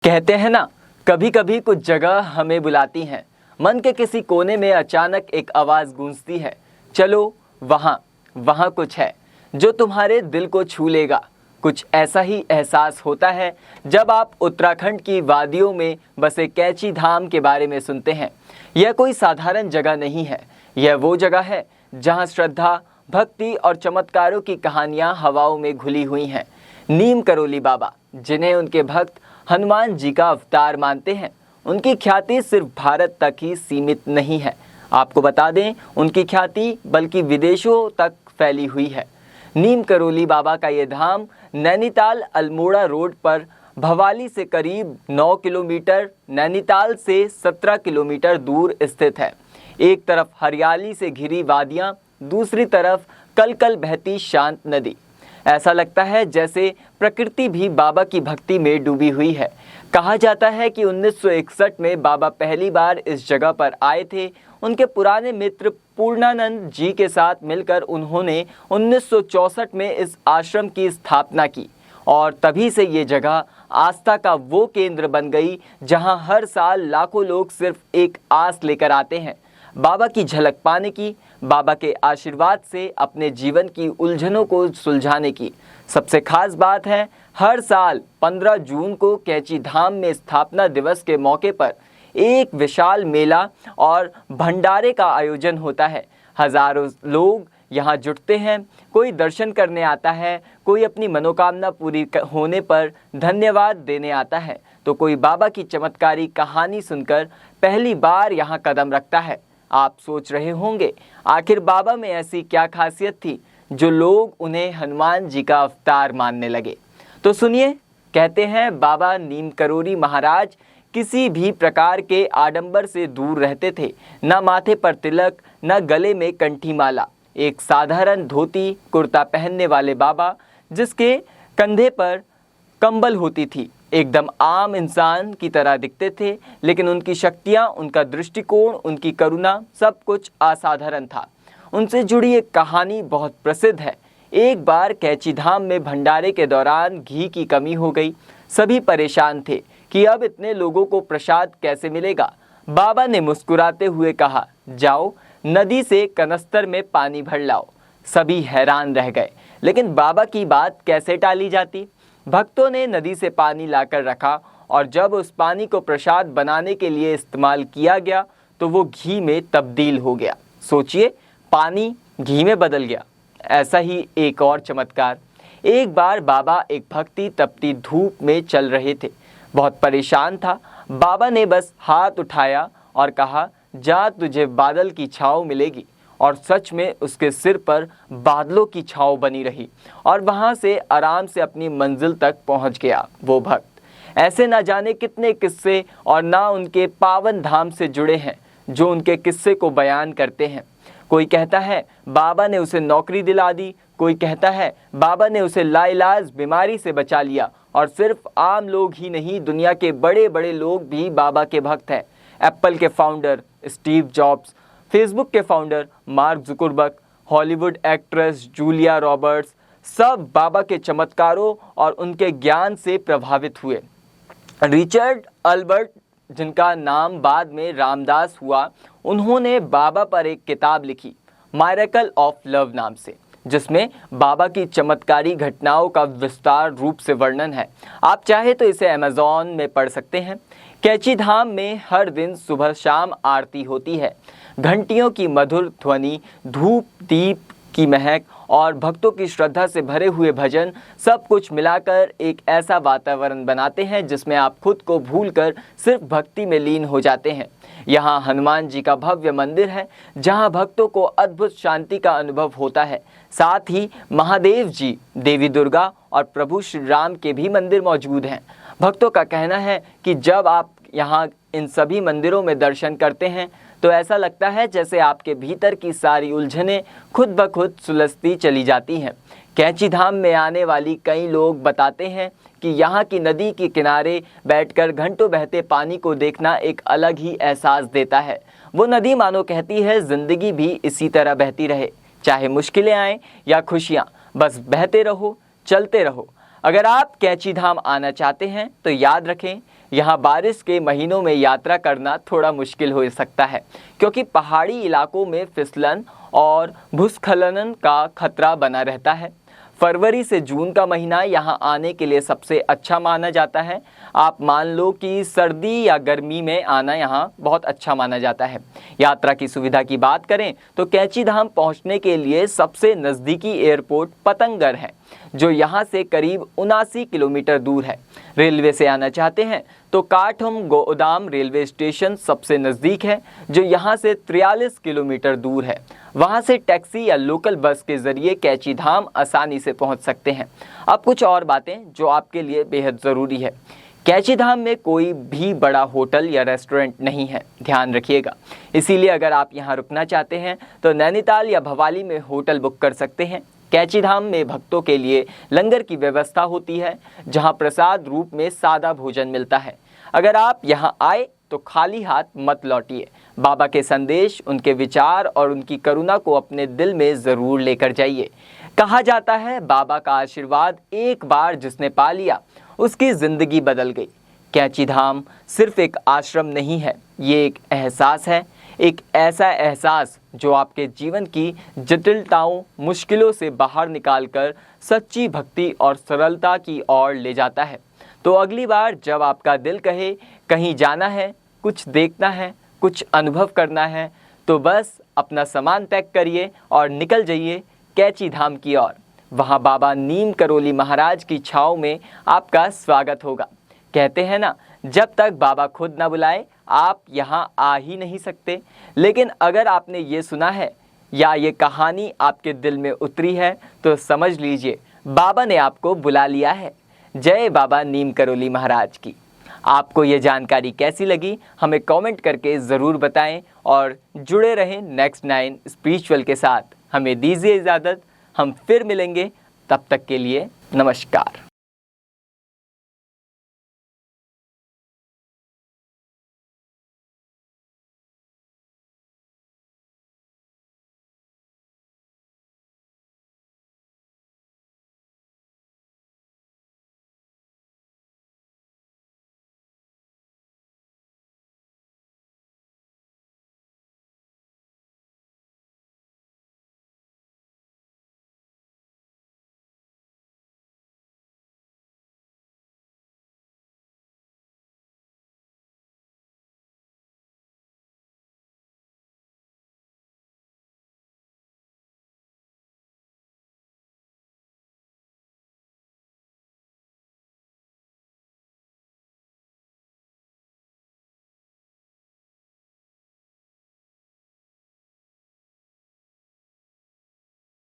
कहते हैं ना, कभी कभी कुछ जगह हमें बुलाती हैं। मन के किसी कोने में अचानक एक आवाज़ गूंजती है, चलो वहाँ वहाँ कुछ है जो तुम्हारे दिल को छू लेगा। कुछ ऐसा ही एहसास होता है जब आप उत्तराखंड की वादियों में बसे कैची धाम के बारे में सुनते हैं। यह कोई साधारण जगह नहीं है, यह वो जगह है जहाँ श्रद्धा, भक्ति और चमत्कारों की कहानियाँ हवाओं में घुली हुई हैं। नीम करोली बाबा, जिन्हें उनके भक्त हनुमान जी का अवतार मानते हैं, उनकी ख्याति सिर्फ भारत तक ही सीमित नहीं है। आपको बता दें, उनकी ख्याति बल्कि विदेशों तक फैली हुई है। नीम करोली बाबा का ये धाम नैनीताल अल्मोड़ा रोड पर भवाली से करीब 9 किलोमीटर, नैनीताल से 17 किलोमीटर दूर स्थित है। एक तरफ हरियाली से घिरी वादियाँ, दूसरी तरफ कल-कल बहती शांत नदी। ऐसा लगता है जैसे प्रकृति भी बाबा की भक्ति में डूबी हुई है। कहा जाता है कि 1961 में बाबा पहली बार इस जगह पर आए थे। उनके पुराने मित्र पूर्णानंद जी के साथ मिलकर उन्होंने 1964 में इस आश्रम की स्थापना की और तभी से ये जगह आस्था का वो केंद्र बन गई जहां हर साल लाखों लोग सिर्फ एक आस लेकर आते हैं, बाबा की झलक पाने की, बाबा के आशीर्वाद से अपने जीवन की उलझनों को सुलझाने की। सबसे खास बात है, हर साल 15 जून को कैची धाम में स्थापना दिवस के मौके पर एक विशाल मेला और भंडारे का आयोजन होता है। हजारों लोग यहाँ जुटते हैं, कोई दर्शन करने आता है, कोई अपनी मनोकामना पूरी होने पर धन्यवाद देने आता है, तो कोई बाबा की चमत्कारी कहानी सुनकर पहली बार यहाँ कदम रखता है। आप सोच रहे होंगे, आखिर बाबा में ऐसी क्या खासियत थी जो लोग उन्हें हनुमान जी का अवतार मानने लगे। तो सुनिए, कहते हैं बाबा नीम करोली महाराज किसी भी प्रकार के आडंबर से दूर रहते थे। न माथे पर तिलक, न गले में कंठी माला। एक साधारण धोती कुर्ता पहनने वाले बाबा, जिसके कंधे पर कंबल होती थी, एकदम आम इंसान की तरह दिखते थे, लेकिन उनकी शक्तियाँ, उनका दृष्टिकोण, उनकी करुणा, सब कुछ असाधारण था। उनसे जुड़ी एक कहानी बहुत प्रसिद्ध है। एक बार कैची धाम में भंडारे के दौरान घी की कमी हो गई। सभी परेशान थे कि अब इतने लोगों को प्रसाद कैसे मिलेगा। बाबा ने मुस्कुराते हुए कहा, जाओ नदी से कनस्तर में पानी भर लाओ। सभी हैरान रह गए, लेकिन बाबा की बात कैसे टाली जाती। भक्तों ने नदी से पानी लाकर रखा और जब उस पानी को प्रसाद बनाने के लिए इस्तेमाल किया गया तो वो घी में तब्दील हो गया। सोचिए, पानी घी में बदल गया। ऐसा ही एक और चमत्कार। एक बार बाबा एक भक्ति तपती धूप में चल रहे थे, बहुत परेशान था। बाबा ने बस हाथ उठाया और कहा, जा तुझे बादल की छाँव मिलेगी। और सच में उसके सिर पर बादलों की छाँव बनी रही और वहाँ से आराम से अपनी मंजिल तक पहुँच गया वो भक्त। ऐसे ना जाने कितने किस्से और ना उनके पावन धाम से जुड़े हैं जो उनके किस्से को बयान करते हैं। कोई कहता है बाबा ने उसे नौकरी दिला दी, कोई कहता है बाबा ने उसे लाइलाज बीमारी से बचा लिया। और सिर्फ आम लोग ही नहीं, दुनिया के बड़े बड़े लोग भी बाबा के भक्त हैं। एप्पल के फाउंडर स्टीव जॉब्स, फेसबुक के founder mark Zuckerberg, Hollywood actress Julia Roberts, सब बाबा के चमत्कारों और उनके ज्ञान से प्रभावित हुए। रिचर्ड अल्बर्ट, जिनका नाम बाद में रामदास हुआ, उन्होंने बाबा पर एक किताब लिखी, मायरेकल ऑफ लव नाम से, जिसमें बाबा की चमत्कारी घटनाओं का विस्तार रूप से वर्णन है। आप चाहे तो इसे अमेज़न में पढ़ सकते हैं। कैची धाम में हर दिन सुबह शाम आरती होती है। घंटियों की मधुर ध्वनि, धूप दीप की महक और भक्तों की श्रद्धा से भरे हुए भजन, सब कुछ मिलाकर एक ऐसा वातावरण बनाते हैं जिसमें आप खुद को भूलकर सिर्फ भक्ति में लीन हो जाते हैं। यहाँ हनुमान जी का भव्य मंदिर है जहाँ भक्तों को अद्भुत शांति का अनुभव होता है। साथ ही महादेव जी, देवी दुर्गा और प्रभु श्री राम के भी मंदिर मौजूद हैं। भक्तों का कहना है कि जब आप यहाँ इन सभी मंदिरों में दर्शन करते हैं तो ऐसा लगता है जैसे आपके भीतर की सारी उलझनें खुद ब खुद सुलझती चली जाती हैं। कैची धाम में आने वाली कई लोग बताते हैं कि यहाँ की नदी के किनारे बैठकर घंटों बहते पानी को देखना एक अलग ही एहसास देता है। वो नदी मानो कहती है, जिंदगी भी इसी तरह बहती रहे, चाहे मुश्किलें आएँ या खुशियाँ, बस बहते रहो, चलते रहो। अगर आप कैची धाम आना चाहते हैं तो याद रखें, यहाँ बारिश के महीनों में यात्रा करना थोड़ा मुश्किल हो सकता है, क्योंकि पहाड़ी इलाकों में फिसलन और भूस्खलन का खतरा बना रहता है। फरवरी से जून का महीना यहाँ आने के लिए सबसे अच्छा माना जाता है। आप मान लो कि सर्दी या गर्मी में आना यहाँ बहुत अच्छा माना जाता है। यात्रा की सुविधा की बात करें तो कैंची धाम पहुँचने के लिए सबसे नज़दीकी एयरपोर्ट पतंगगढ़ है, जो यहाँ से करीब 79 किलोमीटर दूर है। रेलवे से आना चाहते हैं तो काठम गोदाम रेलवे स्टेशन सबसे नज़दीक है, जो यहाँ से 43 किलोमीटर दूर है। वहाँ से टैक्सी या लोकल बस के ज़रिए कैंची धाम आसानी से पहुँच सकते हैं। अब कुछ और बातें जो आपके लिए बेहद ज़रूरी है। कैंची धाम में कोई भी बड़ा होटल या रेस्टोरेंट नहीं है, ध्यान रखिएगा। इसीलिए अगर आप यहाँ रुकना चाहते हैं तो नैनीताल या भवाली में होटल बुक कर सकते हैं। कैंची धाम में भक्तों के लिए लंगर की व्यवस्था होती है, जहां प्रसाद रूप में सादा भोजन मिलता है। अगर आप यहां आए तो खाली हाथ मत लौटिए। बाबा के संदेश, उनके विचार और उनकी करुणा को अपने दिल में ज़रूर लेकर जाइए। कहा जाता है बाबा का आशीर्वाद एक बार जिसने पा लिया उसकी ज़िंदगी बदल गई। कैंची धाम सिर्फ एक आश्रम नहीं है, ये एक एहसास है, एक ऐसा एहसास जो आपके जीवन की जटिलताओं, मुश्किलों से बाहर निकालकर सच्ची भक्ति और सरलता की ओर ले जाता है। तो अगली बार जब आपका दिल कहे कहीं जाना है, कुछ देखना है, कुछ अनुभव करना है, तो बस अपना सामान पैक करिए और निकल जाइए कैंची धाम की ओर। वहाँ बाबा नीम करोली महाराज की छाँव में आपका स्वागत होगा। कहते हैं ना, जब तक बाबा खुद ना बुलाए आप यहाँ आ ही नहीं सकते। लेकिन अगर आपने ये सुना है या ये कहानी आपके दिल में उतरी है तो समझ लीजिए बाबा ने आपको बुला लिया है। जय बाबा नीम करोली महाराज की। आपको ये जानकारी कैसी लगी हमें कमेंट करके ज़रूर बताएं और जुड़े रहें नेक्स्ट 9 स्पिरिचुअल के साथ। हमें दीजिए इजाज़त, हम फिर मिलेंगे, तब तक के लिए नमस्कार।